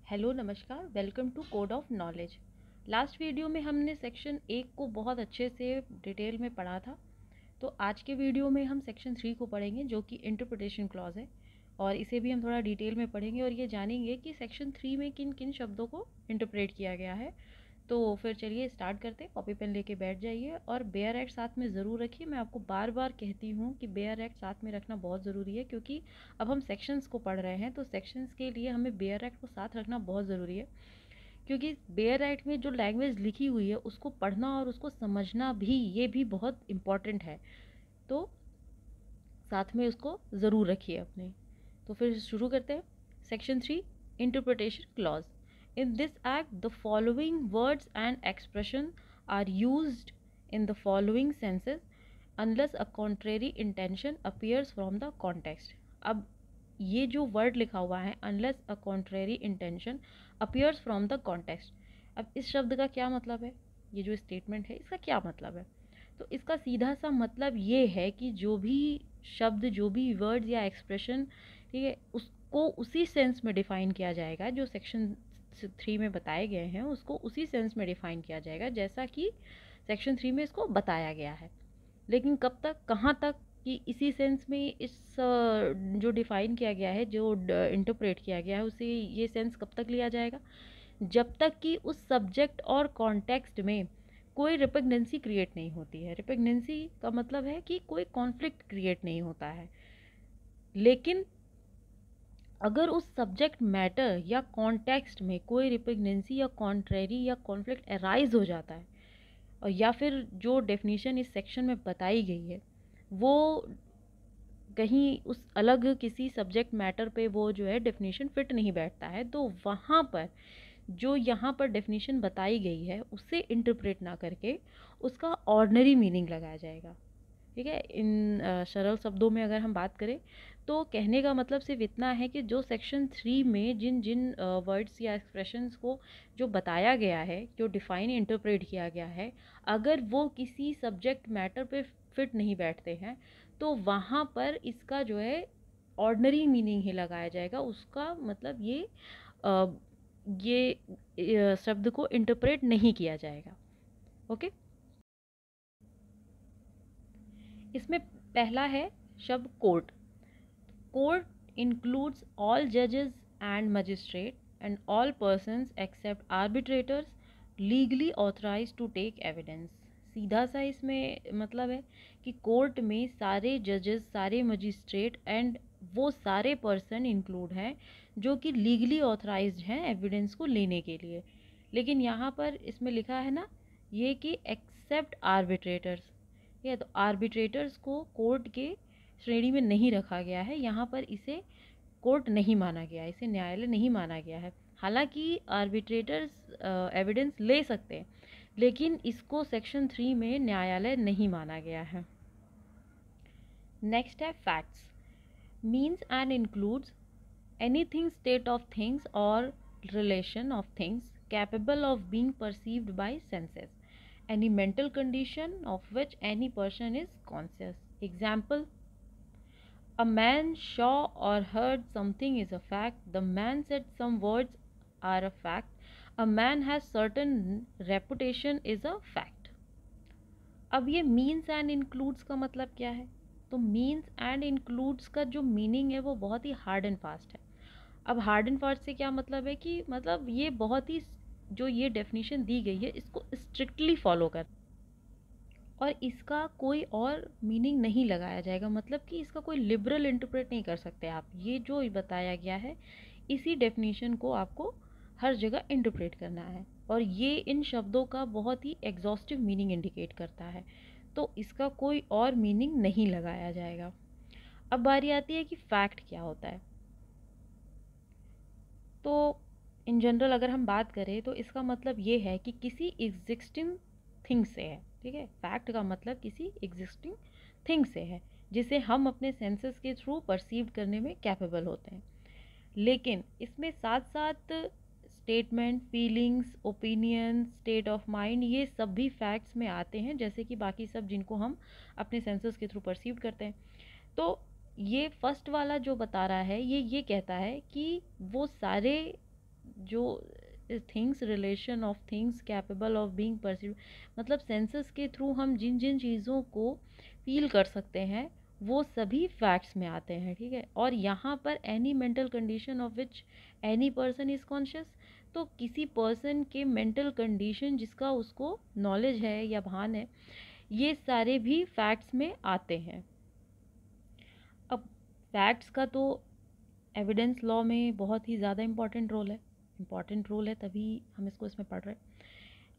Hello नमस्कार, welcome to code of knowledge. Last video में हमने सेक्शन 1 को बहुत अच्छे से डिटेल में पढ़ा था। तो आज के वीडियो में हम सेक्शन 3 को पढ़ेंगे जो कि इंटरप्रिटेशन क्लॉज है, और इसे भी हम थोड़ा डिटेल में पढ़ेंगे और ये जानेंगे कि सेक्शन 3 में किन किन शब्दों को इंटरप्रेट किया गया है। तो फिर चलिए स्टार्ट करते हैं। कॉपी पेन लेके बैठ जाइए और बेयर एक्ट साथ में ज़रूर रखिए। मैं आपको बार बार कहती हूँ कि बेयर एक्ट साथ में रखना बहुत ज़रूरी है, क्योंकि अब हम सेक्शंस को पढ़ रहे हैं तो सेक्शंस के लिए हमें बेयर एक्ट को साथ रखना बहुत ज़रूरी है। क्योंकि बेयर एक्ट में जो लैंग्वेज लिखी हुई है उसको पढ़ना और उसको समझना भी, ये भी बहुत इम्पॉर्टेंट है। तो साथ में उसको ज़रूर रखिए अपने। तो फिर शुरू करते हैं। Section 3, interpretation clause. In this act the following words and expression are used in the following senses unless a contrary intention appears from the context. अब ये जो वर्ड लिखा हुआ है, unless a contrary intention appears from the context, अब इस शब्द का क्या मतलब है? ये जो स्टेटमेंट है इसका क्या मतलब है? तो इसका सीधा सा मतलब ये है कि जो भी शब्द, जो भी वर्ड्स या एक्सप्रेशन, ठीक है, उसको उसी सेंस में डिफ़ाइन किया जाएगा जो सेक्शन 3 में बताए गए हैं, उसको उसी सेंस में डिफ़ाइन किया जाएगा जैसा कि सेक्शन 3 में इसको बताया गया है। लेकिन कब तक, कहाँ तक कि इसी सेंस में इस जो डिफ़ाइन किया गया है, जो इंटरप्रेट किया गया है, उसे ये सेंस कब तक लिया जाएगा? जब तक कि उस सब्जेक्ट और कॉन्टेक्स्ट में कोई रिपग्नेंसी क्रिएट नहीं होती है। रिपग्नेंसी का मतलब है कि कोई कॉन्फ्लिक्ट क्रिएट नहीं होता है। लेकिन अगर उस सब्जेक्ट मैटर या कॉन्टेक्स्ट में कोई रिपग्नेंसी या कॉन्ट्रेरी या कॉन्फ्लिक्ट अराइज हो जाता है, और या फिर जो डेफिनेशन इस सेक्शन में बताई गई है वो कहीं उस अलग किसी सब्जेक्ट मैटर पे वो जो है डेफिनेशन फिट नहीं बैठता है, तो वहाँ पर जो यहाँ पर डेफिनेशन बताई गई है उसे इंटरप्रेट ना करके उसका ऑर्डिनरी मीनिंग लगाया जाएगा। ठीक है, इन सरल शब्दों में अगर हम बात करें तो कहने का मतलब सिर्फ इतना है कि जो सेक्शन 3 में जिन जिन वर्ड्स या एक्सप्रेशंस को जो बताया गया है, जो डिफाइन इंटरप्रेट किया गया है, अगर वो किसी सब्जेक्ट मैटर पे फिट नहीं बैठते हैं तो वहाँ पर इसका जो है ऑर्डिनरी मीनिंग ही लगाया जाएगा। उसका मतलब अ, ये शब्द को इंटरप्रेट नहीं किया जाएगा। ओके, इसमें पहला है शब्द court. Court includes all judges and magistrates and all persons except arbitrators legally authorized to take evidence। सीधा सा इसमें मतलब है कि कोर्ट में सारे जजेस, सारे मजिस्ट्रेट एंड वो सारे पर्सन इंक्लूड हैं जो कि लीगली ऑथराइज्ड हैं एविडेंस को लेने के लिए। लेकिन यहाँ पर इसमें लिखा है ना ये कि एक्सेप्ट आर्बिट्रेटर्स, ये तो आर्बिट्रेटर्स को कोर्ट के श्रेणी में नहीं रखा गया है। यहाँ पर इसे कोर्ट नहीं माना गया, इसे न्यायालय नहीं माना गया है। हालांकि आर्बिट्रेटर्स एविडेंस ले सकते हैं, लेकिन इसको सेक्शन 3 में न्यायालय नहीं माना गया है। नेक्स्ट है facts. Means and includes anything state of things और relation of things capable of being perceived by senses, any mental condition of which any person is conscious. Example: a man saw or heard something is a fact. The man said some words are a fact. A man has certain reputation is a fact. अब ये means and includes का मतलब क्या है? तो means and includes का जो meaning है वो बहुत ही हार्ड एंड फास्ट है। अब हार्ड एंड फास्ट से क्या मतलब है कि मतलब ये बहुत ही, जो ये डेफिनेशन दी गई है इसको स्ट्रिक्टली फॉलो कर, और इसका कोई और मीनिंग नहीं लगाया जाएगा। मतलब कि इसका कोई लिबरल इंटरप्रेट नहीं कर सकते आप। ये जो बताया गया है इसी डेफिनेशन को आपको हर जगह इंटरप्रेट करना है, और ये इन शब्दों का बहुत ही एग्जॉस्टिव मीनिंग इंडिकेट करता है, तो इसका कोई और मीनिंग नहीं लगाया जाएगा। अब बारी आती है कि फैक्ट क्या होता है। तो इन जनरल अगर हम बात करें तो इसका मतलब ये है कि किसी एग्जिस्टिंग थिंग से है। ठीक है, फैक्ट का मतलब किसी एग्जिस्टिंग थिंग से है जिसे हम अपने सेंसेस के थ्रू परसीव करने में कैपेबल होते हैं। लेकिन इसमें साथ साथ statement, feelings, opinion, state of mind, ये सब भी फैक्ट्स में आते हैं, जैसे कि बाकी सब जिनको हम अपने सेंसेस के थ्रू परसीव करते हैं। तो ये फर्स्ट वाला जो बता रहा है ये कहता है कि वो सारे जो things, relation of things capable of being perceived, मतलब सेंसेस के थ्रू हम जिन जिन चीज़ों को फील कर सकते हैं वो सभी फैक्ट्स में आते हैं, ठीक है। और यहाँ पर any mental condition of which any person is conscious, तो किसी पर्सन के मेंटल कंडीशन जिसका उसको नॉलेज है या भान है, ये सारे भी फैक्ट्स में आते हैं। अब फैक्ट्स का तो एविडेंस लॉ में बहुत ही ज़्यादा इम्पॉर्टेंट रोल है, तभी हम इसको इसमें पढ़ रहे हैं।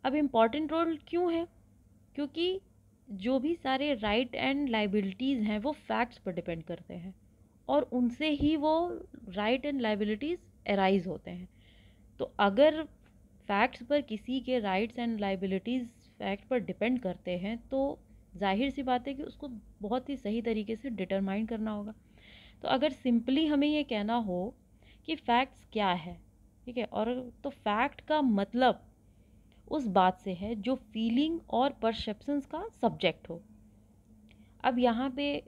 अब इम्पॉर्टेंट रोल क्यों है? क्योंकि जो भी सारे राइट एंड लाइबिलिटीज़ हैं वो फैक्ट्स पर डिपेंड करते हैं और उनसे ही वो राइट एंड लाइबिलिटीज़ अराइज होते हैं। तो अगर फैक्ट्स पर किसी के राइट्स एंड लाइबिलिटीज़ फैक्ट पर डिपेंड करते हैं तो जाहिर सी बात है कि उसको बहुत ही सही तरीके से डिटरमाइन करना होगा। तो अगर सिंपली हमें ये कहना हो कि फैक्ट्स क्या है, ठीक है, और तो फैक्ट का मतलब उस बात से है जो फीलिंग और परसेप्शंस का सब्जेक्ट हो। अब यहाँ पे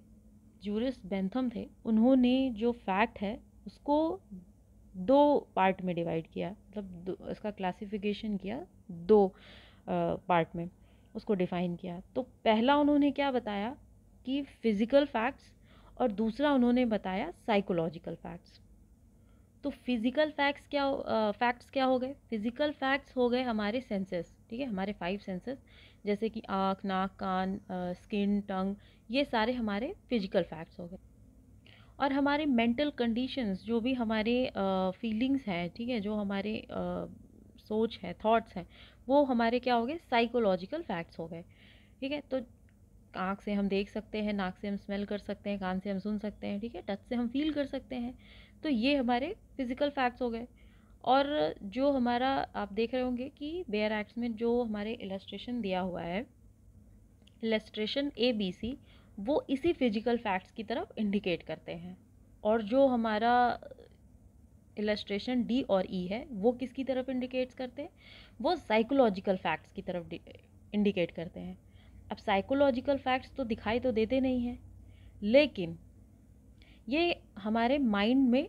जूरिस बेंथम थे, उन्होंने जो फैक्ट है उसको दो पार्ट में डिवाइड किया, मतलब इसका क्लासिफिकेशन किया दो पार्ट में, उसको डिफाइन किया। तो पहला उन्होंने क्या बताया कि फिजिकल फैक्ट्स और दूसरा उन्होंने बताया साइकोलॉजिकल फैक्ट्स। तो फिजिकल फैक्ट्स क्या हो गए? फिजिकल फैक्ट्स हो गए हमारे सेंसेस, ठीक है, हमारे 5 सेंसेस, जैसे कि आँख, नाक, कान, स्किन, टंग, ये सारे हमारे फिजिकल फैक्ट्स हो गए। और हमारे मेंटल कंडीशंस, जो भी हमारे फीलिंग्स हैं, ठीक है, जो हमारे सोच है, थॉट्स हैं, वो हमारे क्या हो गए? साइकोलॉजिकल फैक्ट्स हो गए, ठीक है। तो आँख से हम देख सकते हैं, नाक से हम स्मेल कर सकते हैं, कान से हम सुन सकते हैं, ठीक है, टच से हम फील कर सकते हैं। तो ये हमारे फिजिकल फैक्ट्स हो गए। और जो हमारा, आप देख रहे होंगे कि बेयर एक्ट्स में जो हमारे इलस्ट्रेशन दिया हुआ है, इलस्ट्रेशन ABC, वो इसी फिजिकल फैक्ट्स की तरफ इंडिकेट करते हैं। और जो हमारा इलस्ट्रेशन D और E है वो किसकी तरफ इंडिकेट्स करते हैं? वो साइकोलॉजिकल फैक्ट्स की तरफ इंडिकेट करते हैं। अब साइकोलॉजिकल फैक्ट्स तो दिखाई तो देते नहीं हैं, लेकिन ये हमारे माइंड में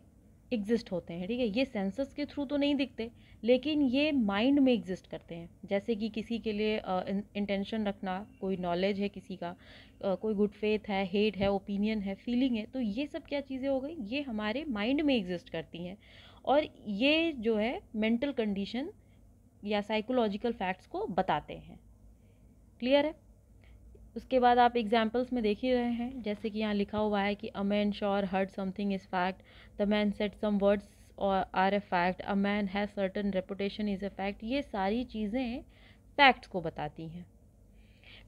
एग्जिस्ट होते हैं, ठीक है। ये सेंसस के थ्रू तो नहीं दिखते, लेकिन ये माइंड में एग्जिस्ट करते हैं। जैसे कि किसी के लिए इंटेंशन रखना, कोई नॉलेज है किसी का, कोई गुड फेथ है, हेट है, ओपिनियन है, फीलिंग है, तो ये सब क्या चीज़ें हो गई? ये हमारे माइंड में एग्जिस्ट करती हैं और ये जो है मेंटल कंडीशन या साइकोलॉजिकल फैक्ट्स को बताते हैं। क्लियर है? उसके बाद आप एग्जाम्पल्स में देख ही रहे हैं, जैसे कि यहाँ लिखा हुआ है कि a man sure heard something is fact, the man said some words और are a fact, a man has certain reputation is a fact. ये सारी चीज़ें फैक्ट्स को बताती हैं।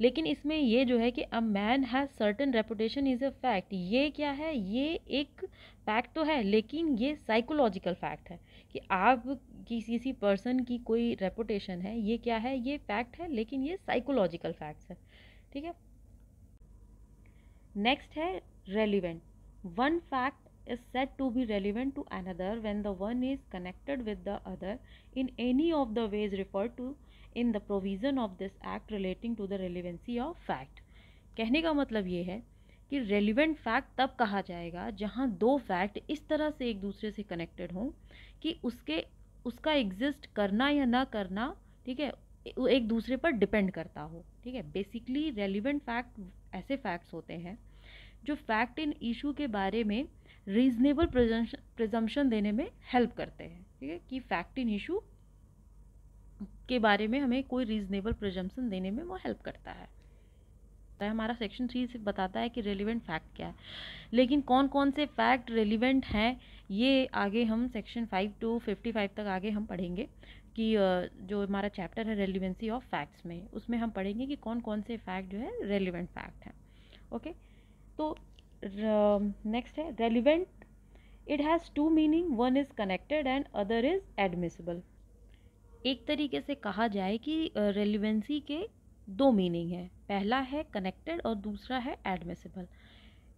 लेकिन इसमें ये जो है कि a man has certain reputation is a fact, ये क्या है? ये एक फैक्ट तो है, लेकिन ये साइकोलॉजिकल फैक्ट है कि आप किसी पर्सन की कोई रेपुटेशन है, ये क्या है? ये फैक्ट है, लेकिन ये साइकोलॉजिकल फैक्ट्स है, ठीक है। नेक्स्ट है relevant. One fact is said to be relevant to another when the one is connected with the other in any of the ways referred to in the provision of this act relating to the relevancy of fact. कहने का मतलब ये है कि relevant fact तब कहा जाएगा जहाँ दो फैक्ट इस तरह से एक दूसरे से कनेक्टेड हों कि उसका एग्जिस्ट करना या ना करना, ठीक है, एक दूसरे पर डिपेंड करता हो, ठीक है। बेसिकली रेलिवेंट फैक्ट ऐसे फैक्ट्स होते हैं जो फैक्ट इन इशू के बारे में रीजनेबल प्रिजम्पशन देने में हेल्प करते हैं, ठीक है, कि फैक्ट इन इशू के बारे में हमें कोई रीजनेबल प्रिजम्पशन देने में वो हेल्प करता है। हमारा सेक्शन 3 से बताता है कि रेलिवेंट फैक्ट क्या है, लेकिन कौन कौन से फैक्ट रेलिवेंट हैं ये आगे हम सेक्शन 5 to 55 तक आगे हम पढ़ेंगे कि जो हमारा चैप्टर है रेलिवेंसी ऑफ फैक्ट्स में, उसमें हम पढ़ेंगे कि कौन कौन से फैक्ट जो है रेलिवेंट फैक्ट हैं। ओके, तो नेक्स्ट है relevant. It has two meaning, one is connected and other is admissible. एक तरीके से कहा जाए कि रेलिवेंसी के दो मीनिंग है, पहला है कनेक्टेड और दूसरा है एडमिसिबल।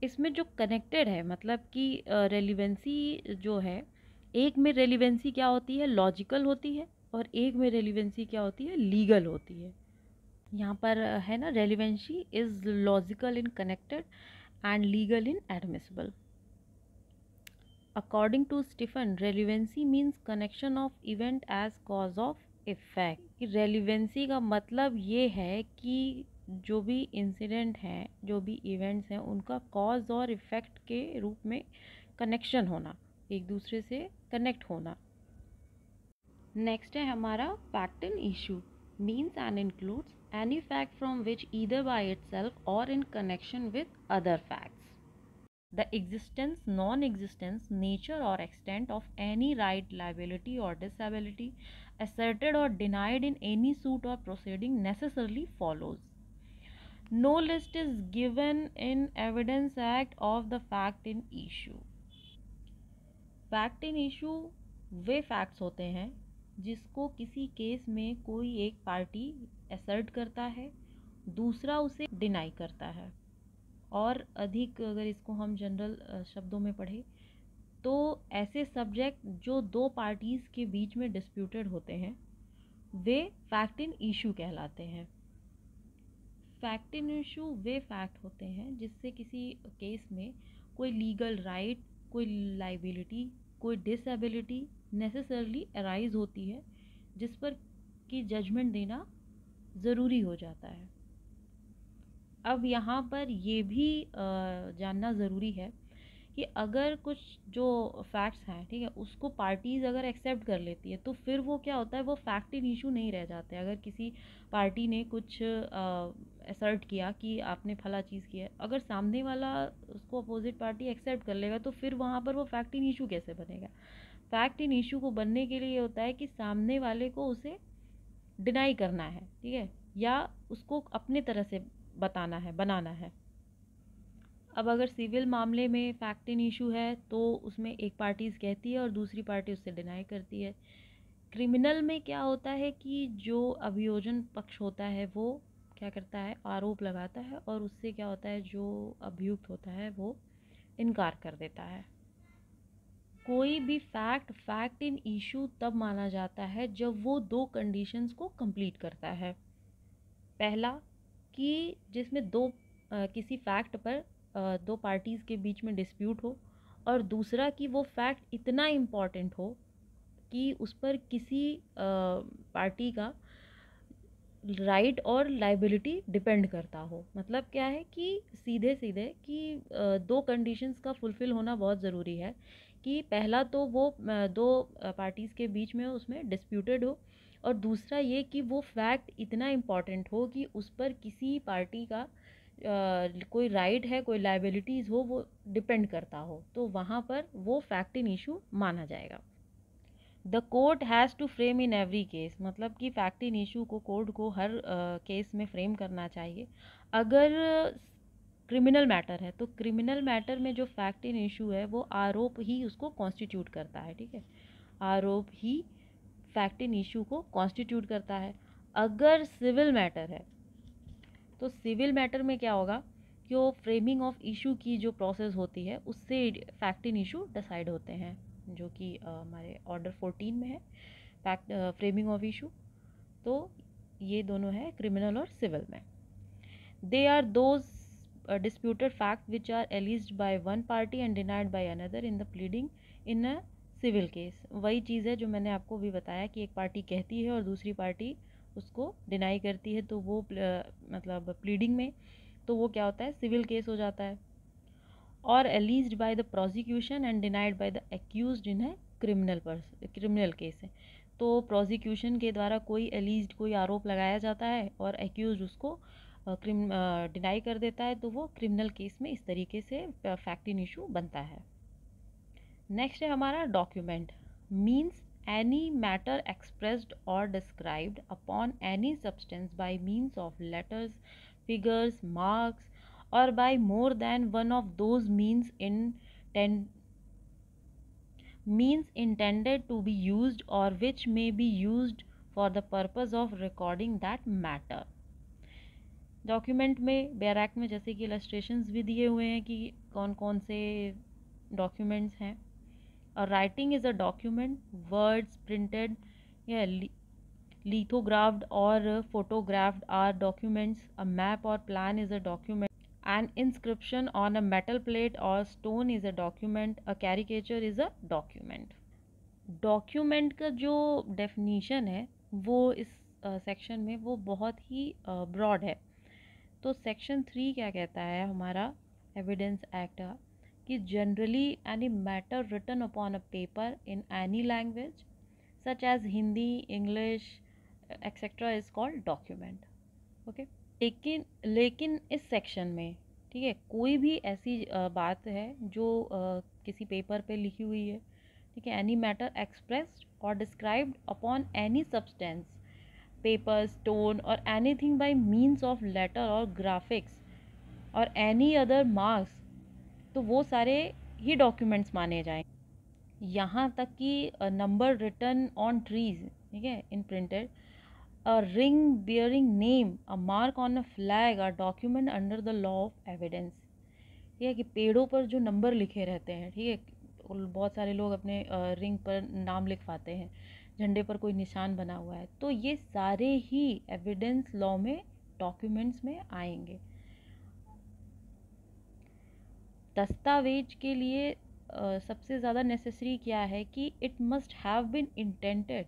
इसमें जो कनेक्टेड है मतलब कि रेलिवेंसी जो है, एक में रेलिवेंसी क्या होती है? लॉजिकल होती है, और एक में रेलिवेंसी क्या होती है? लीगल होती है। यहाँ पर है ना, relevancy is logical in connected and legal in admissible. According to Stephen, relevancy means connection of event as cause of effect. कि relevancy का मतलब ये है कि जो भी इंसिडेंट हैं, जो भी इवेंट्स हैं, उनका कॉज और इफ़ेक्ट के रूप में कनेक्शन होना, एक दूसरे से कनेक्ट होना। नेक्स्ट है हमारा fact in issue, means and includes any fact from which either by itself और in connection with other facts. The existence, non-existence, nature or extent of any right, liability or disability asserted or denied in any suit or proceeding necessarily follows. No list is given in Evidence Act of the fact in issue. Fact in issue way facts होते हैं जिसको किसी case में कोई एक party assert करता है, दूसरा उसे डिनाई करता है। और अधिक अगर इसको हम जनरल शब्दों में पढ़ें तो ऐसे सब्जेक्ट जो दो पार्टीज़ के बीच में डिस्प्यूटेड होते हैं वे फैक्ट इन इशू कहलाते हैं। Fact in issue way fact होते हैं जिससे किसी केस में कोई लीगल राइट, कोई लाइबिलिटी, कोई डिसेबिलिटी नेसेसरली अराइज होती है, जिस पर कि जजमेंट देना ज़रूरी हो जाता है। अब यहाँ पर ये भी जानना ज़रूरी है कि अगर कुछ जो फैक्ट्स हैं, ठीक है, उसको पार्टीज़ अगर एक्सेप्ट कर लेती है तो फिर वो क्या होता है, वो फैक्ट इन इशू नहीं रह जाते। अगर किसी पार्टी ने कुछ असर्ट किया कि आपने फला चीज़ किया है, अगर सामने वाला उसको अपोजिट पार्टी एक्सेप्ट कर लेगा तो फिर वहाँ पर वो फैक्ट इन इशू कैसे बनेगा। फैक्ट इन इशू को बनने के लिए ये होता है कि सामने वाले को उसे डिनाई करना है, ठीक है, या उसको अपने तरह से बताना है, बनाना है। अब अगर सिविल मामले में फैक्ट इन इशू है तो उसमें एक पार्टीज़ कहती है और दूसरी पार्टी उससे डिनाई करती है। क्रिमिनल में क्या होता है कि जो अभियोजन पक्ष होता है वो क्या करता है, आरोप लगाता है, और उससे क्या होता है, जो अभियुक्त होता है वो इनकार कर देता है। कोई भी फैक्ट इन इशू तब माना जाता है जब वो दो कंडीशंस को कंप्लीट करता है। पहला कि जिसमें किसी फैक्ट पर दो पार्टीज़ के बीच में डिस्प्यूट हो, और दूसरा कि वो फैक्ट इतना इम्पॉर्टेंट हो कि उस पर किसी पार्टी का राइट और लाइबिलिटी डिपेंड करता हो। मतलब क्या है कि सीधे सीधे कि दो कंडीशंस का फुलफ़िल होना बहुत ज़रूरी है कि पहला तो वो दो पार्टीज़ के बीच में उसमें डिस्प्यूटेड हो, और दूसरा ये कि वो फैक्ट इतना इम्पॉर्टेंट हो कि उस पर किसी पार्टी का कोई राइट है, कोई लाइबिलिटीज़ हो, वो डिपेंड करता हो, तो वहाँ पर वो फैक्ट इन इशू माना जाएगा। The court has to frame in every case, मतलब कि फैक्ट इन इशू को कोर्ट को हर केस में फ्रेम करना चाहिए। अगर क्रिमिनल मैटर है तो क्रिमिनल मैटर में जो फैक्ट इन इशू है वो आरोप ही उसको कॉन्स्टिट्यूट करता है, ठीक है, आरोप ही फैक्ट इन इशू को कॉन्स्टिट्यूट करता है। अगर सिविल मैटर है तो सिविल मैटर में क्या होगा कि वो फ्रेमिंग ऑफ इशू की जो प्रोसेस होती है उससे फैक्ट इन इशू डिसाइड होते हैं, जो कि हमारे ऑर्डर 14 में है, फैक्ट फ्रेमिंग ऑफ इशू। तो ये दोनों है क्रिमिनल और सिविल में। They are those disputed fact which are alleged by one party and denied by another in the pleading in a civil case। वही चीज़ है जो मैंने आपको भी बताया कि एक पार्टी कहती है और दूसरी पार्टी उसको डिनाई करती है, तो वो मतलब प्लीडिंग में तो वो क्या होता है, सिविल केस हो जाता है। और alleged by the prosecution and denied by the accused in a criminal case है, तो प्रोसिक्यूशन के द्वारा कोई एलिज्ड कोई आरोप लगाया जाता है और एक्यूज उसको डिनाई कर देता है, तो वो क्रिमिनल केस में इस तरीके से फैक्ट इन इशू बनता है। नेक्स्ट है हमारा document, means any matter expressed और described upon any substance by means of letters, figures, marks, or by more than one of those means intended to be used or which may be used for the purpose of recording that matter। Document में bare act में जैसे कि illustrations भी दिए हुए हैं कि कौन कौन से डॉक्यूमेंट्स हैं। और writing is a document, words printed या lithographed or photographed are documents, a map or plan is a document, An inscription on a metal plate or stone is a document. A caricature is a document. Document का जो definition है वो इस section में वो बहुत ही broad है। तो सेक्शन 3 क्या कहता है हमारा एविडेंस एक्ट का कि generally any matter written upon a paper in any language such as Hindi, English etcetera is called document. Okay, लेकिन इस सेक्शन में, ठीक है, कोई भी ऐसी बात है जो किसी पेपर पे लिखी हुई है, ठीक है, एनी मैटर एक्सप्रेस्ड और described upon any substance, paper, stone और anything by means of letter और ग्राफिक्स और एनी अदर मार्क्स, तो वो सारे ही डॉक्यूमेंट्स माने जाएंगे। यहाँ तक कि नंबर रिटन ऑन ट्रीज, ठीक है, इन printed, a ring bearing name, a mark on a flag are document under the law of evidence। ठीक है, कि पेड़ों पर जो नंबर लिखे रहते हैं, ठीक है, बहुत सारे लोग अपने रिंग पर नाम लिखवाते हैं, झंडे पर कोई निशान बना हुआ है, तो ये सारे ही एविडेंस लॉ में डॉक्यूमेंट्स में आएंगे। दस्तावेज के लिए सबसे ज़्यादा नेसेसरी क्या है कि it must have been intended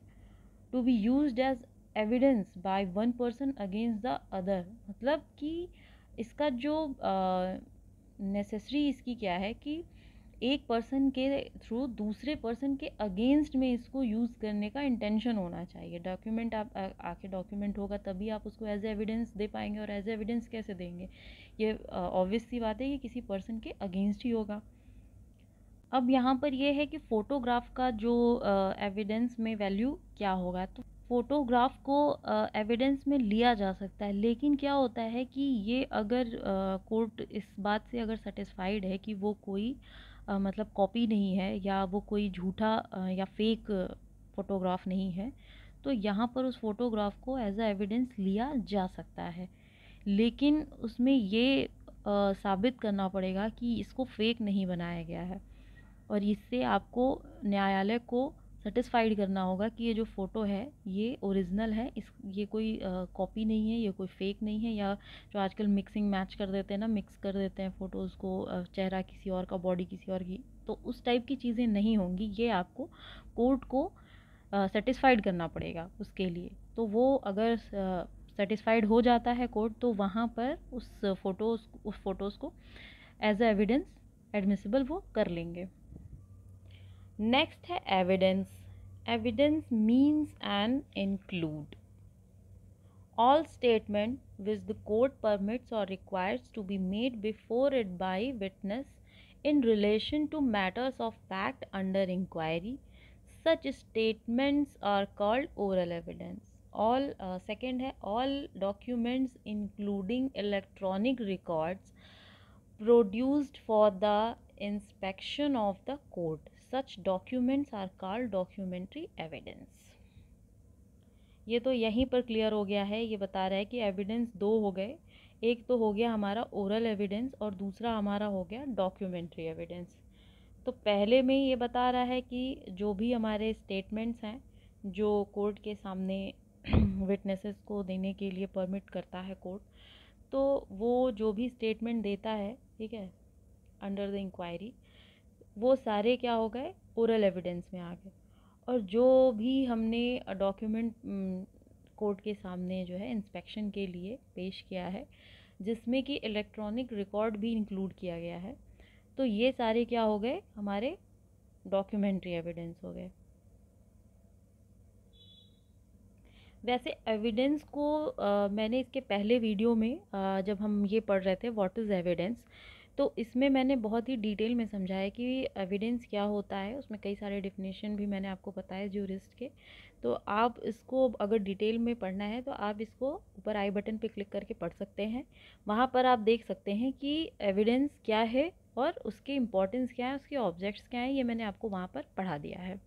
to be used as evidence by one person against the other. मतलब कि इसका जो नेसेसरी इसकी क्या है कि एक पर्सन के थ्रू दूसरे पर्सन के अगेंस्ट में इसको यूज़ करने का इंटेंशन होना चाहिए। डॉक्यूमेंट आप आके डॉक्यूमेंट होगा तभी आप उसको एज एविडेंस दे पाएंगे, और एज एविडेंस कैसे देंगे, ये ऑब्वियस सी बात है कि किसी पर्सन के अगेंस्ट ही होगा। अब यहाँ पर ये है कि फ़ोटोग्राफ का जो एविडेंस में वैल्यू क्या होगा, तो फ़ोटोग्राफ को एविडेंस में लिया जा सकता है, लेकिन क्या होता है कि ये अगर कोर्ट इस बात से अगर सेटिस्फाइड है कि वो कोई मतलब कॉपी नहीं है या वो कोई झूठा या फेक फ़ोटोग्राफ नहीं है, तो यहाँ पर उस फ़ोटोग्राफ को एज अ एविडेंस लिया जा सकता है। लेकिन उसमें ये साबित करना पड़ेगा कि इसको फेक नहीं बनाया गया है, और इससे आपको न्यायालय को सेटिस्फाइड करना होगा कि ये जो फ़ोटो है ये ओरिजिनल है, ये कोई कॉपी नहीं है, ये कोई फेक नहीं है, या जो आजकल मिक्सिंग मैच कर देते हैं ना, मिक्स कर देते हैं फ़ोटोज़ को, चेहरा किसी और का, बॉडी किसी और की, तो उस टाइप की चीज़ें नहीं होंगी। ये आपको कोर्ट को सेटिस्फाइड करना पड़ेगा उसके लिए। तो वो अगर सेटिस्फाइड हो जाता है कोर्ट, तो वहाँ पर उस फ़ोटोज़ को एज अ एविडेंस एडमिसिबल वो कर लेंगे। नेक्स्ट है evidence. Evidence means and include all statement which the court permits or requires to be made before it by witness in relation to matters of fact under inquiry. Such statements are called oral evidence. All second है all documents including electronic records produced for the inspection of the court. Such documents are called documentary evidence. ये तो यहीं पर clear हो गया है, ये बता रहा है कि एविडेंस दो हो गए, एक तो हो गया हमारा ओरल एविडेंस और दूसरा हमारा हो गया डॉक्यूमेंट्री एविडेंस। तो पहले में ये बता रहा है कि जो भी हमारे स्टेटमेंट्स हैं जो कोर्ट के सामने विटनेसेस को देने के लिए परमिट करता है कोर्ट, तो वो जो भी स्टेटमेंट देता है, ठीक है, अंडर द इंक्वायरी, वो सारे क्या हो गए, ओरल एविडेंस में आ गए। और जो भी हमने डॉक्यूमेंट कोर्ट के सामने जो है इंस्पेक्शन के लिए पेश किया है, जिसमें कि इलेक्ट्रॉनिक रिकॉर्ड भी इंक्लूड किया गया है, तो ये सारे क्या हो गए, हमारे डॉक्यूमेंट्री एविडेंस हो गए। वैसे एविडेंस को मैंने इसके पहले वीडियो में जब हम ये पढ़ रहे थे व्हाट इज़ एविडेंस, तो इसमें मैंने बहुत ही डिटेल में समझाया कि एविडेंस क्या होता है। उसमें कई सारे डिफिनेशन भी मैंने आपको बताए ज्यूरिस्ट के। तो आप इसको अगर डिटेल में पढ़ना है तो आप इसको ऊपर आई बटन पे क्लिक करके पढ़ सकते हैं। वहाँ पर आप देख सकते हैं कि एविडेंस क्या है और उसके इम्पोर्टेंस क्या है, उसके ऑब्जेक्ट्स क्या हैं, ये मैंने आपको वहाँ पर पढ़ा दिया है।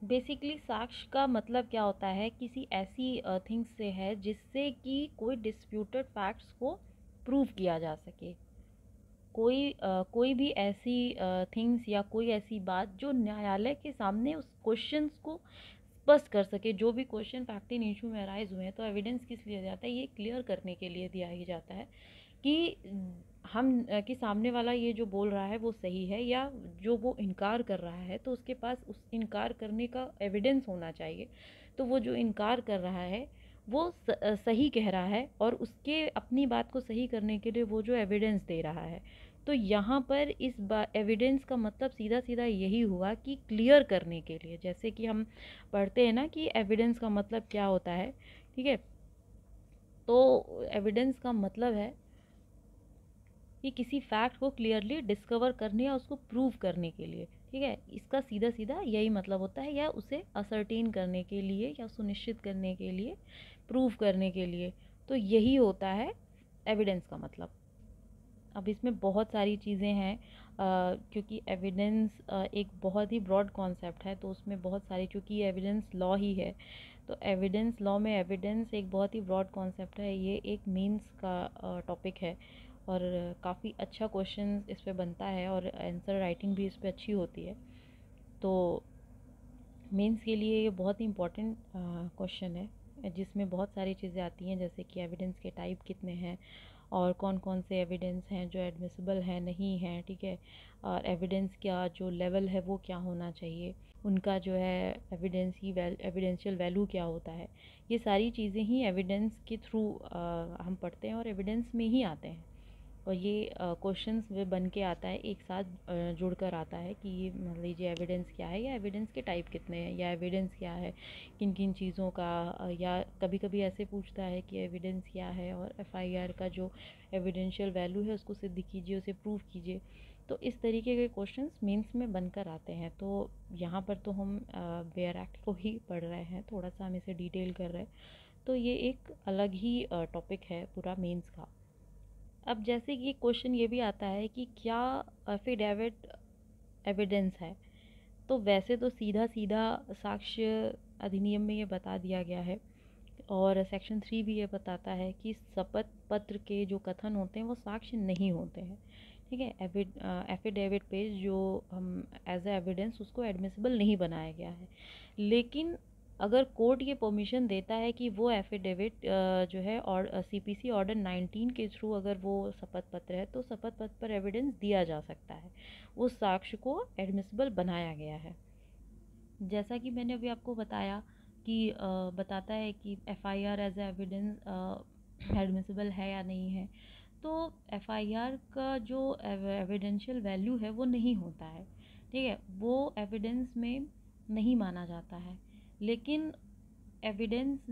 बेसिकली साक्ष्य का मतलब क्या होता है, किसी ऐसी थिंग्स से है जिससे कि कोई डिस्प्यूटेड फैक्ट्स को प्रूव किया जा सके। कोई भी ऐसी थिंग्स या कोई ऐसी बात जो न्यायालय के सामने उस क्वेश्चंस को स्पष्ट कर सके। जो भी क्वेश्चन फैक्ट इन इशू में अराइज हुए हैं, तो एविडेंस किस लिए जाता है, ये क्लियर करने के लिए दिया ही जाता है कि कि सामने वाला ये जो बोल रहा है वो सही है, या जो वो इनकार कर रहा है तो उसके पास उस इनकार करने का एविडेंस होना चाहिए। तो वो जो इनकार कर रहा है वो सही कह रहा है, और उसके अपनी बात को सही करने के लिए वो जो एविडेंस दे रहा है। तो यहाँ पर इस एविडेंस का मतलब सीधा सीधा यही हुआ कि क्लियर करने के लिए, जैसे कि हम पढ़ते हैं ना कि एविडेंस का मतलब क्या होता है, ठीक है। तो एविडेंस का मतलब है कि किसी फैक्ट को क्लियरली डिस्कवर करने या उसको प्रूव करने के लिए, ठीक है। इसका सीधा सीधा यही मतलब होता है, या उसे असर्टेन करने के लिए या सुनिश्चित करने के लिए, प्रूव करने के लिए। तो यही होता है एविडेंस का मतलब। अब इसमें बहुत सारी चीज़ें हैं, क्योंकि एविडेंस एक बहुत ही ब्रॉड कॉन्सेप्ट है, तो उसमें बहुत सारी, क्योंकि एविडेंस लॉ ही है, तो एविडेंस लॉ में एविडेंस एक बहुत ही ब्रॉड कॉन्सेप्ट है। ये एक मीन्स का टॉपिक है, और काफ़ी अच्छा क्वेश्चन इस पे बनता है, और आंसर राइटिंग भी इस पे अच्छी होती है। तो मेंस के लिए ये बहुत ही इम्पोर्टेंट क्वेश्चन है, जिसमें बहुत सारी चीज़ें आती हैं, जैसे कि एविडेंस के टाइप कितने हैं, और कौन कौन से एविडेंस हैं जो एडमिसिबल हैं, नहीं हैं, ठीक है। और एविडेंस का जो लेवल है वो क्या होना चाहिए, उनका जो है एविडेंस की एविडेंशियल वैल्यू क्या होता है। ये सारी चीज़ें ही एविडेंस के थ्रू हम पढ़ते हैं, और एविडेंस में ही आते हैं। और ये क्वेश्चंस वे बन के आता है, एक साथ जुड़ कर आता है कि ये मान लीजिए एविडेंस क्या है, या एविडेंस के टाइप कितने हैं, या एविडेंस क्या है किन किन चीज़ों का, या कभी कभी ऐसे पूछता है कि एविडेंस क्या है, और एफआईआर का जो एविडेंशियल वैल्यू है उसको सिद्ध कीजिए, उसे प्रूव कीजिए। तो इस तरीके के क्वेश्चंस मेंस में बनकर आते हैं। तो यहाँ पर तो हम वेयर एक्ट को ही पढ़ रहे हैं, थोड़ा सा हम इसे डिटेल कर रहे हैं। तो ये एक अलग ही टॉपिक है पूरा मेंस का। अब जैसे कि क्वेश्चन ये भी आता है कि क्या एफिडेविट एविडेंस है। तो वैसे तो सीधा सीधा साक्ष्य अधिनियम में ये बता दिया गया है, और सेक्शन 3 भी ये बताता है कि शपथ पत्र के जो कथन होते हैं वो साक्ष्य नहीं होते हैं, ठीक है। एफिडेविट पे जो हम एज ए एविडेंस उसको एडमिसिबल नहीं बनाया गया है। लेकिन अगर कोर्ट ये परमिशन देता है कि वो एफिडेविट जो है, और सीपीसी ऑर्डर 19 के थ्रू अगर वो शपथ पत्र है, तो शपथ पत्र पर एविडेंस दिया जा सकता है, उस साक्ष्य को एडमिसिबल बनाया गया है। जैसा कि मैंने अभी आपको बताया कि बताता है कि FIR as a evidence admissible है या नहीं है। तो एफआईआर का जो एविडेंशियल वैल्यू है वो नहीं होता है, ठीक है, वो एविडेंस में नहीं माना जाता है। लेकिन एविडेंस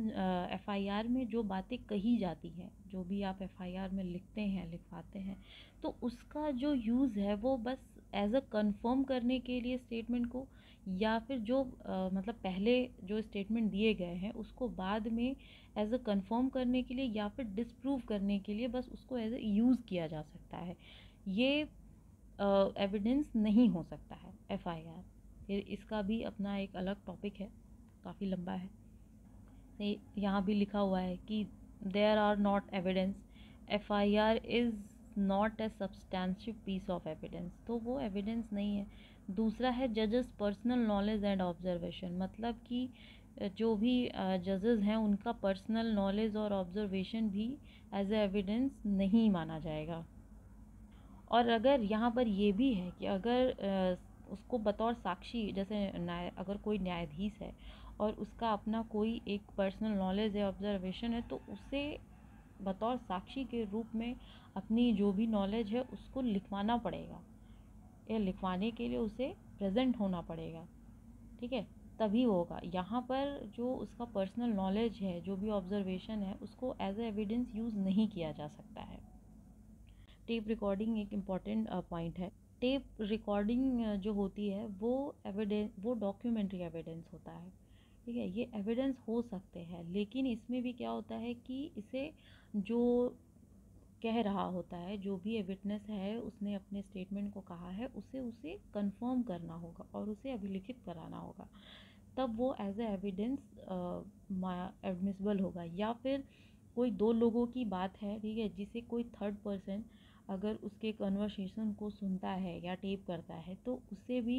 एफआईआर में जो बातें कही जाती हैं, जो भी आप एफआईआर में लिखते हैं, लिखवाते हैं, तो उसका जो यूज़ है वो बस एज अ कंफर्म करने के लिए स्टेटमेंट को, या फिर जो मतलब पहले जो स्टेटमेंट दिए गए हैं उसको बाद में एज अ कंफर्म करने के लिए, या फिर डिसप्रूव करने के लिए, बस उसको एज अ यूज़ किया जा सकता है। ये एविडेंस नहीं हो सकता है एफआईआर। फिर इसका भी अपना एक अलग टॉपिक है, काफ़ी लंबा है। यहाँ भी लिखा हुआ है कि there are not evidence, FIR is not a substantive piece of evidence. तो वो एविडेंस नहीं है। दूसरा है जजेस पर्सनल नॉलेज एंड ऑब्जर्वेशन, मतलब कि जो भी जजेस हैं उनका पर्सनल नॉलेज और ऑब्जर्वेशन भी एज ए एविडेंस नहीं माना जाएगा। और अगर यहाँ पर ये भी है कि अगर उसको बतौर साक्षी, जैसे अगर कोई न्यायाधीश है और उसका अपना कोई एक पर्सनल नॉलेज है, ऑब्जर्वेशन है, तो उसे बतौर साक्षी के रूप में अपनी जो भी नॉलेज है उसको लिखवाना पड़ेगा, या लिखवाने के लिए उसे प्रेजेंट होना पड़ेगा, ठीक है, तभी होगा। यहाँ पर जो उसका पर्सनल नॉलेज है, जो भी ऑब्जर्वेशन है, उसको एज ए एविडेंस यूज़ नहीं किया जा सकता है। टेप रिकॉर्डिंग एक इम्पॉर्टेंट पॉइंट है। टेप रिकॉर्डिंग जो होती है वो एविडेंस, वो डॉक्यूमेंट्री एविडेंस होता है, ठीक है। ये एविडेंस हो सकते हैं, लेकिन इसमें भी क्या होता है कि इसे जो कह रहा होता है, जो भी विटनेस है उसने अपने स्टेटमेंट को कहा है, उसे उसे कंफर्म करना होगा और उसे अभिलिखित कराना होगा, तब वो एज ए एविडेंस एडमिसिबल होगा। या फिर कोई दो लोगों की बात है, ठीक है, जिसे कोई थर्ड पर्सन अगर उसके कन्वर्सेशन को सुनता है या टेप करता है, तो उसे भी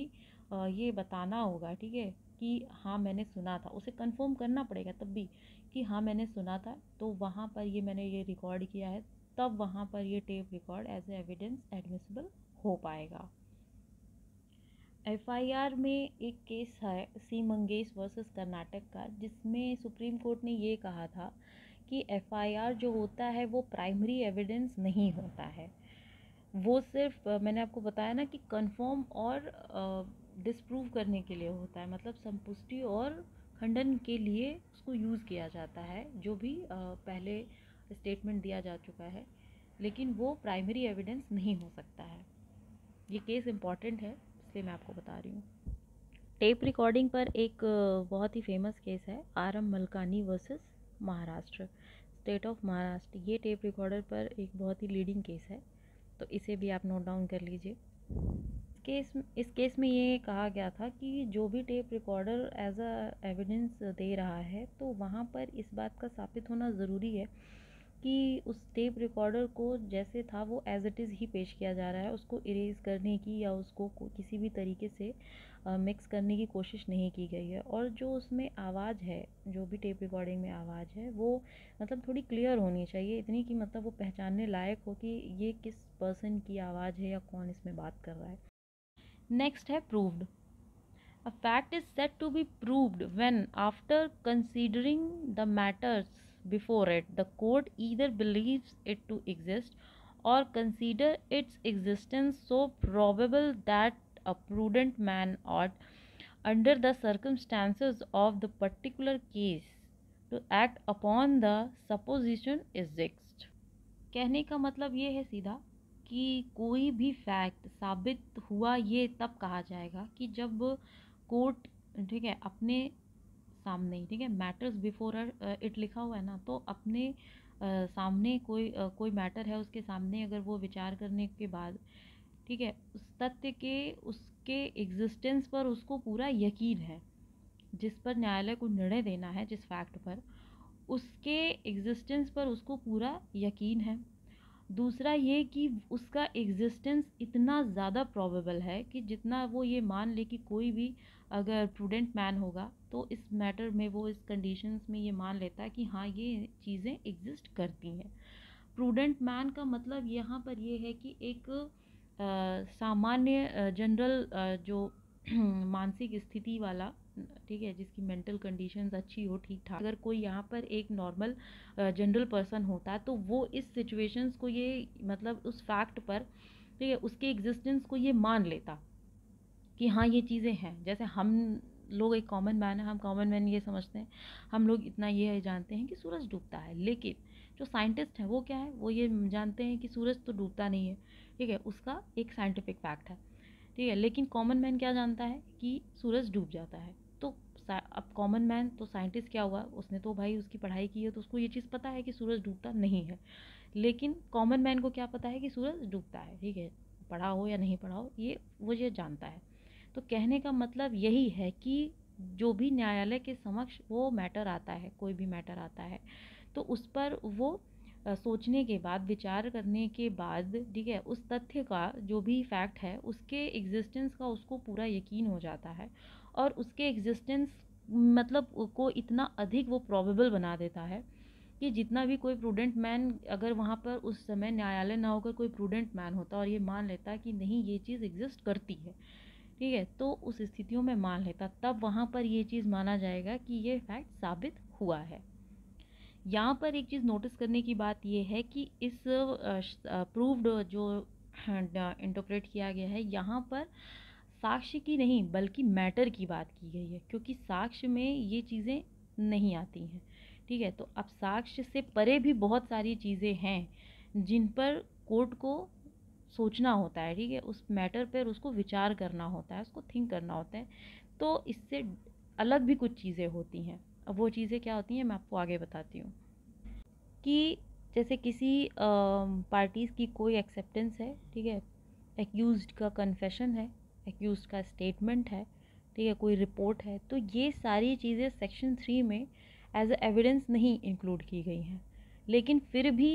ये बताना होगा, ठीक है, कि हाँ मैंने सुना था, उसे कंफर्म करना पड़ेगा तब भी कि हाँ मैंने सुना था, तो वहाँ पर ये मैंने ये रिकॉर्ड किया है, तब वहाँ पर ये tape record as a evidence admissible हो पाएगा। एफआईआर में एक केस है सी मंगेश वर्सेस कर्नाटक का, जिसमें सुप्रीम कोर्ट ने ये कहा था कि एफआईआर जो होता है वो प्राइमरी एविडेंस नहीं होता है, वो सिर्फ मैंने आपको बताया ना कि कंफर्म और डिसप्रूव करने के लिए होता है, मतलब संपुष्टि और खंडन के लिए उसको यूज़ किया जाता है, जो भी पहले स्टेटमेंट दिया जा चुका है, लेकिन वो प्राइमरी एविडेंस नहीं हो सकता है। ये केस इम्पॉर्टेंट है इसलिए मैं आपको बता रही हूँ। टेप रिकॉर्डिंग पर एक बहुत ही फेमस केस है RM. Malkani versus Maharashtra, state of Maharashtra. ये टेप रिकॉर्डर पर एक बहुत ही लीडिंग केस है, तो इसे भी आप नोट डाउन कर लीजिए। इस केस में ये कहा गया था कि जो भी tape recorder as a evidence दे रहा है, तो वहाँ पर इस बात का साबित होना ज़रूरी है कि उस टेप रिकॉर्डर को जैसे था वो एज इट इज़ ही पेश किया जा रहा है, उसको इरेज करने की या उसको किसी भी तरीके से मिक्स करने की कोशिश नहीं की गई है। और जो उसमें आवाज़ है, जो भी टेप रिकॉर्डिंग में आवाज़ है, वो मतलब थोड़ी क्लियर होनी चाहिए, इतनी कि मतलब वो पहचानने लायक हो कि ये किस पर्सन की आवाज़ है या कौन इसमें बात कर रहा है। नेक्स्ट है proved. A fact is said to be proved when, after considering the matters before it, the court either believes it to exist or consider its existence so probable that a prudent man ought, under the circumstances of the particular case, to act upon the supposition exists। कहने का मतलब ये है सीधा कि कोई भी fact साबित हुआ ये तब कहा जाएगा कि जब कोर्ट, ठीक है, अपने सामने, ठीक है, मैटर्स बिफोर इट लिखा हुआ है ना, तो अपने सामने कोई मैटर है उसके सामने, अगर वो विचार करने के बाद, ठीक है, उस तथ्य के उसके एग्जिस्टेंस पर उसको पूरा यकीन है, जिस पर न्यायालय को निर्णय देना है, जिस फैक्ट पर, उसके एग्जिस्टेंस पर उसको पूरा यकीन है। दूसरा ये कि उसका एग्जिस्टेंस इतना ज़्यादा प्रोबेबल है कि जितना वो ये मान ले कि कोई भी अगर प्रूडेंट मैन होगा तो इस मैटर में वो इस कंडीशंस में ये मान लेता है कि हाँ ये चीज़ें एग्जिस्ट करती हैं। प्रूडेंट मैन का मतलब यहाँ पर ये है कि एक सामान्य जनरल जो मानसिक स्थिति वाला, ठीक है, जिसकी मेंटल कंडीशंस अच्छी हो, ठीक ठाक, अगर कोई यहाँ पर एक नॉर्मल जनरल पर्सन होता तो वो इस सिचुएशंस को ये मतलब उस फैक्ट पर, ठीक है, उसके एग्जिस्टेंस को ये मान लेता कि हाँ ये चीज़ें हैं। जैसे हम लोग एक कॉमन मैन है, हम कॉमन मैन ये समझते हैं, हम लोग इतना ये जानते हैं कि सूरज डूबता है, लेकिन जो साइंटिस्ट हैं वो क्या है, वो ये जानते हैं कि सूरज तो डूबता नहीं है, ठीक है, उसका एक साइंटिफिक फैक्ट है, ठीक है, लेकिन कॉमन मैन क्या जानता है कि सूरज डूब जाता है। तो अब कॉमन मैन तो साइंटिस्ट क्या हुआ, उसने तो भाई उसकी पढ़ाई की है, तो उसको ये चीज़ पता है कि सूरज डूबता नहीं है, लेकिन कॉमन मैन को क्या पता है कि सूरज डूबता है, ठीक है, पढ़ा हो या नहीं पढ़ा हो, ये वो ये जानता है। तो कहने का मतलब यही है कि जो भी न्यायालय के समक्ष वो मैटर आता है, कोई भी मैटर आता है, तो उस पर वो सोचने के बाद, विचार करने के बाद, ठीक है, उस तथ्य का जो भी फैक्ट है उसके एग्जिस्टेंस का उसको पूरा यकीन हो जाता है, और उसके एग्जिस्टेंस मतलब को इतना अधिक वो प्रोबेबल बना देता है कि जितना भी कोई प्रूडेंट मैन, अगर वहाँ पर उस समय न्यायालय ना होकर कोई प्रूडेंट मैन होता और ये मान लेता कि नहीं ये चीज़ एग्जिस्ट करती है, ठीक है, तो उस स्थितियों में मान लेता, तब वहाँ पर ये चीज़ माना जाएगा कि ये फैक्ट साबित हुआ है। यहाँ पर एक चीज़ नोटिस करने की बात ये है कि इस प्रूव्ड जो इंटरप्रेट किया गया है, यहाँ पर साक्ष्य की नहीं बल्कि मैटर की बात की गई है, क्योंकि साक्ष्य में ये चीज़ें नहीं आती हैं, ठीक है। तो अब साक्ष्य से परे भी बहुत सारी चीज़ें हैं जिन पर कोर्ट को सोचना होता है, ठीक है, उस मैटर पर उसको विचार करना होता है, उसको थिंक करना होता है। तो इससे अलग भी कुछ चीज़ें होती हैं। अब वो चीज़ें क्या होती हैं मैं आपको आगे बताती हूँ। कि जैसे किसी पार्टीज़ की कोई एक्सेप्टेंस है, ठीक है, एक्यूज्ड का कन्फेशन है, एक्यूज्ड का स्टेटमेंट है, ठीक है, कोई रिपोर्ट है, तो ये सारी चीज़ें सेक्शन 3 में एज एविडेंस नहीं इंक्लूड की गई हैं, लेकिन फिर भी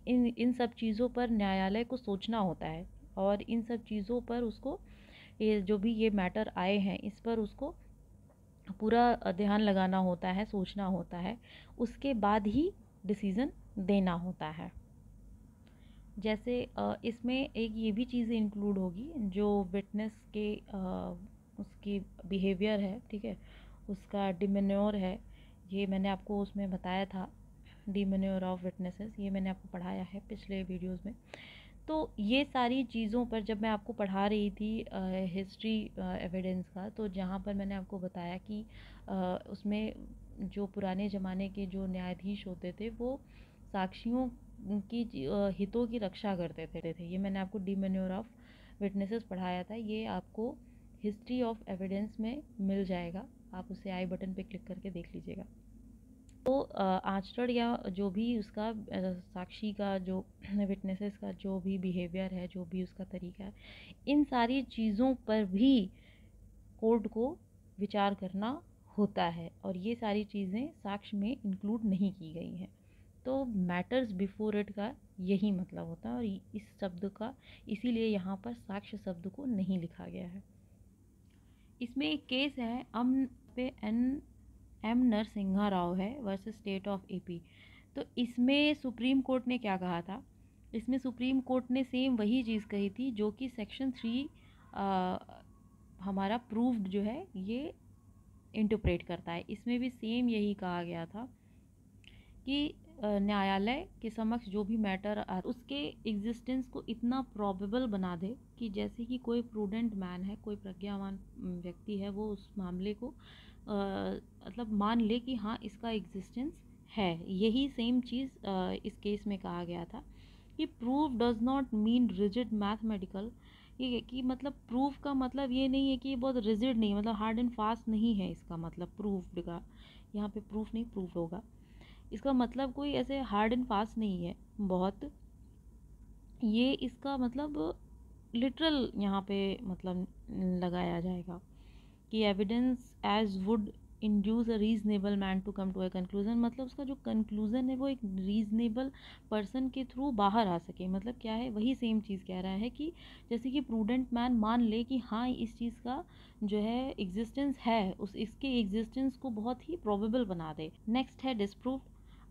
इन सब चीज़ों पर न्यायालय को सोचना होता है, और इन सब चीज़ों पर उसको ये जो भी ये मैटर आए हैं इस पर उसको पूरा ध्यान लगाना होता है, सोचना होता है, उसके बाद ही डिसीज़न देना होता है। जैसे इसमें एक ये भी चीज़ इंक्लूड होगी जो विटनेस के उसकी बिहेवियर है, ठीक है, उसका डिमेन्योर है। ये मैंने आपको उसमें बताया था, डिमेन्योर ऑफ विटनेसेस, ये मैंने आपको पढ़ाया है पिछले वीडियोस में। तो ये सारी चीज़ों पर जब मैं आपको पढ़ा रही थी हिस्ट्री एविडेंस का, तो जहाँ पर मैंने आपको बताया कि उसमें जो पुराने ज़माने के जो न्यायाधीश होते थे वो साक्षियों की हितों की रक्षा करते थे। ये मैंने आपको डिमेन्योर ऑफ विटनेसेस पढ़ाया था, ये आपको हिस्ट्री ऑफ एविडेंस में मिल जाएगा, आप उसे आई बटन पे क्लिक करके देख लीजिएगा। तो आचरण या जो भी उसका साक्षी का जो विटनेसेस का जो भी बिहेवियर है, जो भी उसका तरीका है, इन सारी चीज़ों पर भी कोर्ट को विचार करना होता है, और ये सारी चीज़ें साक्ष्य में इंक्लूड नहीं की गई हैं। तो मैटर्स बिफोर इट का यही मतलब होता है, और इस शब्द का इसीलिए यहाँ पर साक्ष्य शब्द को नहीं लिखा गया है। इसमें एक केस है एम नरसिंहा राव है वर्सेस स्टेट ऑफ एपी। तो इसमें सुप्रीम कोर्ट ने क्या कहा था? इसमें सुप्रीम कोर्ट ने सेम वही चीज़ कही थी जो कि सेक्शन 3 हमारा प्रूव्ड जो है ये इंटरप्रेट करता है। इसमें भी सेम यही कहा गया था कि न्यायालय के समक्ष जो भी मैटर उसके एग्जिस्टेंस को इतना प्रोबेबल बना दे कि जैसे कि कोई प्रूडेंट मैन है, कोई प्रज्ञावान व्यक्ति है, वो उस मामले को मतलब मान ले कि हाँ इसका एग्जिस्टेंस है। यही सेम चीज़ इस केस में कहा गया था कि proof does not mean rigid mathematical. ये कि मतलब प्रूफ का मतलब ये नहीं है कि ये बहुत रिजिड नहीं, मतलब हार्ड एंड फास्ट नहीं है इसका मतलब प्रूफ का, यहाँ पे प्रूफ नहीं प्रूफ होगा, इसका मतलब कोई ऐसे हार्ड एंड फास्ट नहीं है बहुत, ये इसका मतलब लिटरल यहाँ पे मतलब लगाया जाएगा कि evidence as would induce a reasonable man to come to a conclusion. मतलब उसका जो कंक्लूजन है वो एक रीजनेबल पर्सन के थ्रू बाहर आ सके। मतलब क्या है, वही सेम चीज़ कह रहा है कि जैसे कि प्रूडेंट मैन मान ले कि हाँ इस चीज़ का जो है एग्जिस्टेंस है, उस इसके एग्जिस्टेंस को बहुत ही प्रोबेबल बना दे। नेक्स्ट है disproved.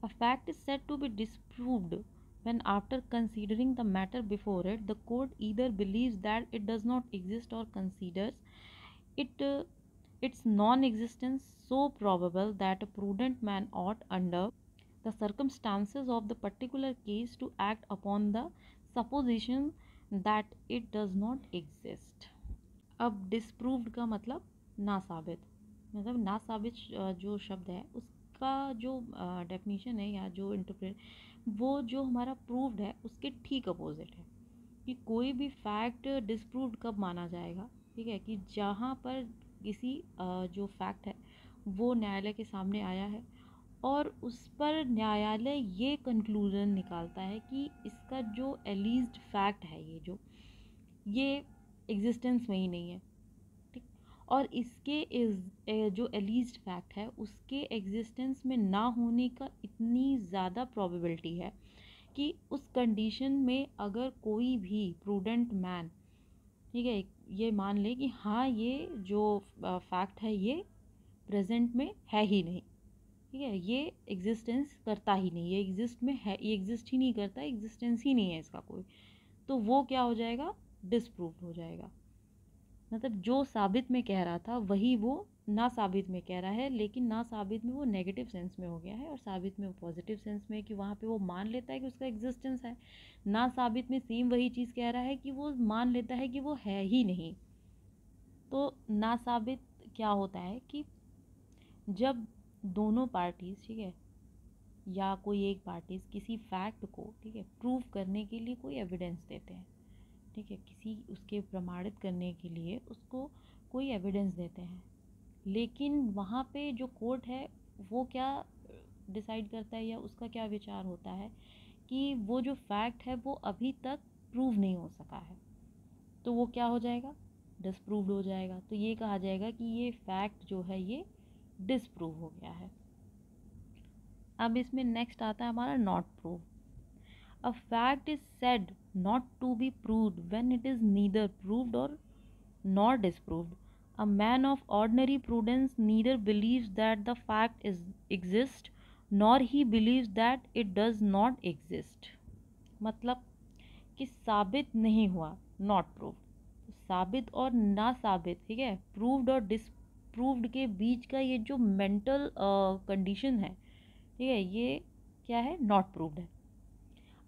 A fact is said to be disproved when after considering the matter before it the court either believes that it does not exist or considers it its non-existence so probable that a prudent man ought under the circumstances of the particular case to act upon the supposition that it does not exist। अब disproved का मतलब ना साबित, मतलब ना साबित जो शब्द है उसका जो डेफिनेशन है या जो इंटरप्रेट, वो जो हमारा प्रूव्ड है उसके ठीक अपोजिट है कि कोई भी फैक्ट डिस्प्रूव्ड कब माना जाएगा, ठीक है, कि जहाँ पर किसी जो फैक्ट है वो न्यायालय के सामने आया है और उस पर न्यायालय ये कंक्लूजन निकालता है कि इसका जो एलीज्ड फैक्ट है, ये एग्जिस्टेंस में ही नहीं है, ठीक, और इसके जो एलीज्ड फैक्ट है उसके एग्जिस्टेंस में ना होने का इतनी ज़्यादा प्रोबेबिलिटी है कि उस कंडीशन में अगर कोई भी प्रूडेंट मैन, ठीक है, ये मान ले कि हाँ ये जो फैक्ट है ये प्रेजेंट में है ही नहीं, ठीक है, ये एग्जिस्टेंस करता ही नहीं, ये एग्जिस्ट में है, ये एग्जिस्ट ही नहीं करता, एग्जिस्टेंस ही नहीं है इसका कोई, तो वो क्या हो जाएगा, डिस्प्रूव हो जाएगा। मतलब जो साबित में कह रहा था वही वो ना साबित में कह रहा है, लेकिन ना साबित में वो नेगेटिव सेंस में हो गया है और साबित में वो पॉजिटिव सेंस में है कि वहाँ पे वो मान लेता है कि उसका एग्जिस्टेंस है। ना साबित में सेम वही चीज़ कह रहा है कि वो मान लेता है कि वो है ही नहीं। तो ना साबित क्या होता है कि जब दोनों पार्टीज, ठीक है, या कोई एक पार्टीज किसी फैक्ट को, ठीक है, प्रूव करने के लिए कोई एविडेंस देते हैं, ठीक है, किसी उसके प्रमाणित करने के लिए उसको कोई एविडेंस देते हैं, लेकिन वहाँ पे जो कोर्ट है वो क्या डिसाइड करता है या उसका क्या विचार होता है कि वो जो फैक्ट है वो अभी तक प्रूव नहीं हो सका है, तो वो क्या हो जाएगा, डिस्प्रूव्ड हो जाएगा। तो ये कहा जाएगा कि ये फैक्ट जो है ये डिस्प्रूव हो गया है। अब इसमें नेक्स्ट आता है हमारा not prove. A fact is said not to be proved when it is neither proved or nor disproved. A man of ordinary prudence neither believes that the fact exists nor he believes that it does not exist। मतलब कि साबित नहीं हुआ, not proved. साबित और ना साबित, ठीक है, प्रूव्ड और डिसप्रूव्ड के बीच का ये जो मेंटल कंडीशन है, ठीक है, ये क्या है, नॉट प्रूव्ड है।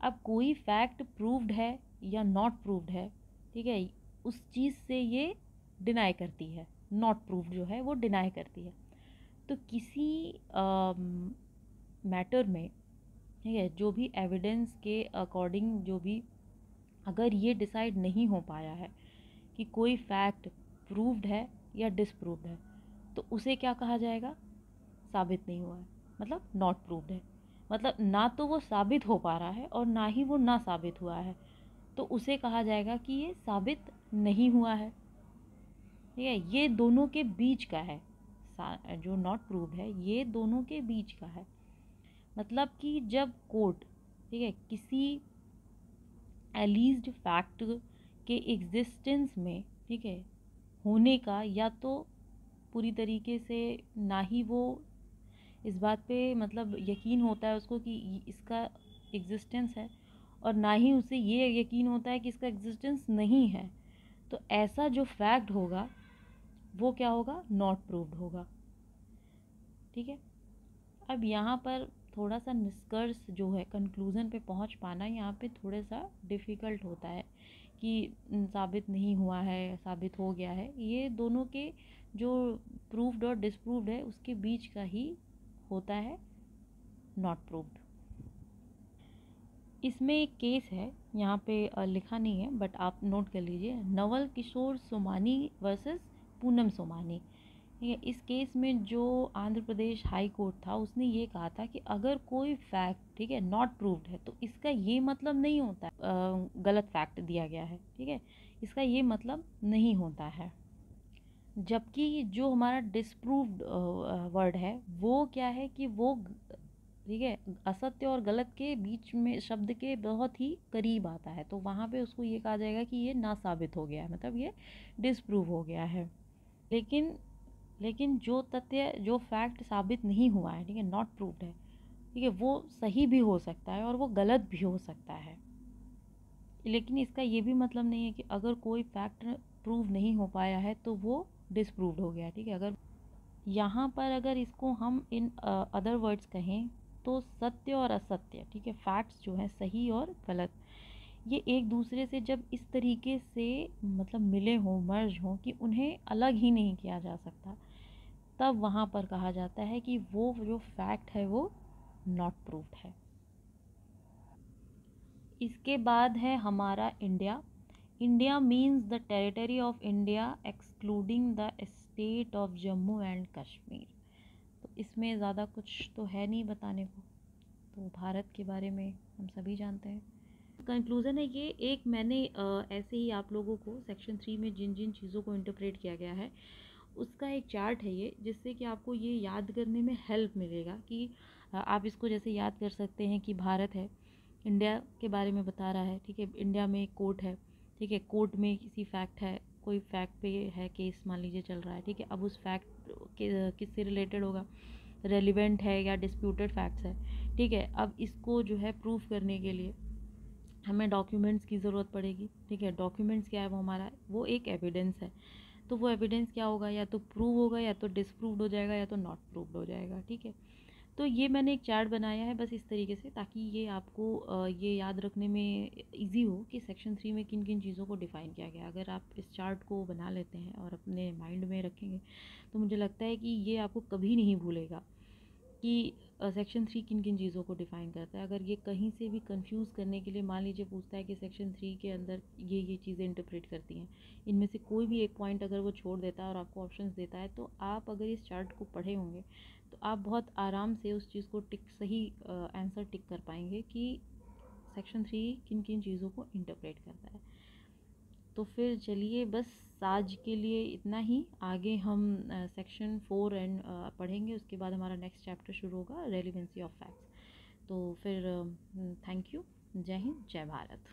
अब कोई फैक्ट प्रूव्ड है या नॉट प्रूव्ड है, ठीक है, उस चीज़ से ये डिनाई करती है, नॉट प्रूव्ड जो है वो डिनाई करती है। तो किसी मैटर में, ठीक है, जो भी एविडेंस के अकॉर्डिंग जो भी अगर ये डिसाइड नहीं हो पाया है कि कोई फैक्ट प्रूव्ड है या डिसप्रूव्ड है, तो उसे क्या कहा जाएगा, साबित नहीं हुआ है, मतलब नॉट प्रूव्ड है। मतलब ना तो वो साबित हो पा रहा है और ना ही वो ना साबित हुआ है, तो उसे कहा जाएगा कि ये साबित नहीं हुआ है। ठीक है, ये दोनों के बीच का है, जो नॉट प्रूव्ड है ये दोनों के बीच का है। मतलब कि जब कोर्ट, ठीक है, किसी एलीज्ड फैक्ट के एग्जिस्टेंस में, ठीक है, होने का या तो पूरी तरीके से ना ही वो इस बात पे मतलब यकीन होता है उसको कि इसका एग्जिस्टेंस है, और ना ही उसे ये यकीन होता है कि इसका एग्जिस्टेंस नहीं है, तो ऐसा जो फैक्ट होगा वो क्या होगा, नॉट प्रूव्ड होगा। ठीक है, अब यहाँ पर थोड़ा सा निष्कर्ष जो है, कंक्लूज़न पे पहुँच पाना यहाँ पे थोड़ा सा डिफ़िकल्ट होता है कि साबित नहीं हुआ है, साबित हो गया है, ये दोनों के जो प्रूव्ड और डिसप्रूव्ड है उसके बीच का ही होता है नॉट प्रूव्ड। इसमें एक केस है, यहाँ पे लिखा नहीं है बट आप नोट कर लीजिए, नवल किशोर सोमानी वर्सेस पूनम सोमानी। ठीक है, इस केस में जो आंध्र प्रदेश हाई कोर्ट था उसने ये कहा था कि अगर कोई फैक्ट, ठीक है, नॉट प्रूव्ड है तो इसका ये मतलब नहीं होता गलत फैक्ट दिया गया है, ठीक है, इसका ये मतलब नहीं होता है। जबकि जो हमारा डिसप्रूव्ड वर्ड है वो क्या है कि वो, ठीक है, असत्य और गलत के बीच में शब्द के बहुत ही करीब आता है, तो वहाँ पे उसको ये कहा जाएगा कि ये ना साबित हो गया है, मतलब ये डिसप्रूव हो गया है। लेकिन लेकिन जो तथ्य, जो फैक्ट साबित नहीं हुआ है, ठीक है, नॉट प्रूव्ड है, ठीक है, वो सही भी हो सकता है और वो गलत भी हो सकता है। लेकिन इसका ये भी मतलब नहीं है कि अगर कोई फैक्ट प्रूव नहीं हो पाया है तो वो डिसप्रूव्ड हो गया। ठीक है, अगर यहाँ पर अगर इसको हम इन अदर वर्ड्स कहें तो सत्य और असत्य, ठीक है, फैक्ट्स जो हैं सही और गलत, ये एक दूसरे से जब इस तरीके से मतलब मिले हों, मर्ज हों कि उन्हें अलग ही नहीं किया जा सकता, तब वहाँ पर कहा जाता है कि वो जो फैक्ट है वो नॉट प्रूव्ड है। इसके बाद है हमारा India. India means the territory of India excluding the state of Jammu and Kashmir. तो इसमें ज़्यादा कुछ तो है नहीं बताने को, तो भारत के बारे में हम सभी जानते हैं। कंक्लूज़न है ये, एक मैंने ऐसे ही आप लोगों को सेक्शन 3 में जिन जिन चीज़ों को इंटरप्रेट किया गया है उसका एक चार्ट है ये, जिससे कि आपको ये याद करने में हेल्प मिलेगा कि आप इसको जैसे याद कर सकते हैं कि भारत है, इंडिया के बारे में बता रहा है, ठीक है, इंडिया में एक कोर्ट है, ठीक है, कोर्ट में किसी फैक्ट है, कोई फैक्ट पे है केस मान लीजिए चल रहा है, ठीक है, अब उस फैक्ट के किससे रिलेटेड होगा, रेलिवेंट है या डिस्प्यूटेड फैक्ट्स है, ठीक है, अब इसको जो है प्रूफ करने के लिए हमें डॉक्यूमेंट्स की ज़रूरत पड़ेगी, ठीक है, डॉक्यूमेंट्स क्या है, वो हमारा वो एक एविडेंस है, तो वो एविडेंस क्या होगा, या तो प्रूव होगा या तो डिसप्रूव्ड हो जाएगा या तो नॉट प्रूव्ड हो जाएगा। ठीक है, तो ये मैंने एक चार्ट बनाया है बस इस तरीके से, ताकि ये आपको ये याद रखने में इजी हो कि सेक्शन 3 में किन किन चीज़ों को डिफ़ाइन किया गया। अगर आप इस चार्ट को बना लेते हैं और अपने माइंड में रखेंगे तो मुझे लगता है कि ये आपको कभी नहीं भूलेगा कि सेक्शन 3 किन किन चीज़ों को डिफ़ाइन करता है। अगर ये कहीं से भी कंफ्यूज करने के लिए मान लीजिए पूछता है कि सेक्शन 3 के अंदर ये चीज़ें इंटरप्रेट करती हैं, इनमें से कोई भी एक पॉइंट अगर वो छोड़ देता है और आपको ऑप्शंस देता है, तो आप अगर इस चार्ट को पढ़े होंगे तो आप बहुत आराम से उस चीज़ को टिक, सही आंसर टिक कर पाएंगे कि सेक्शन 3 किन किन चीज़ों को इंटरप्रेट करता है। तो फिर चलिए बस आज के लिए इतना ही, आगे हम सेक्शन 4 एंड पढ़ेंगे, उसके बाद हमारा नेक्स्ट चैप्टर शुरू होगा, रेलिवेंसी ऑफ फैक्ट्स। तो फिर थैंक यू, जय हिंद, जय भारत।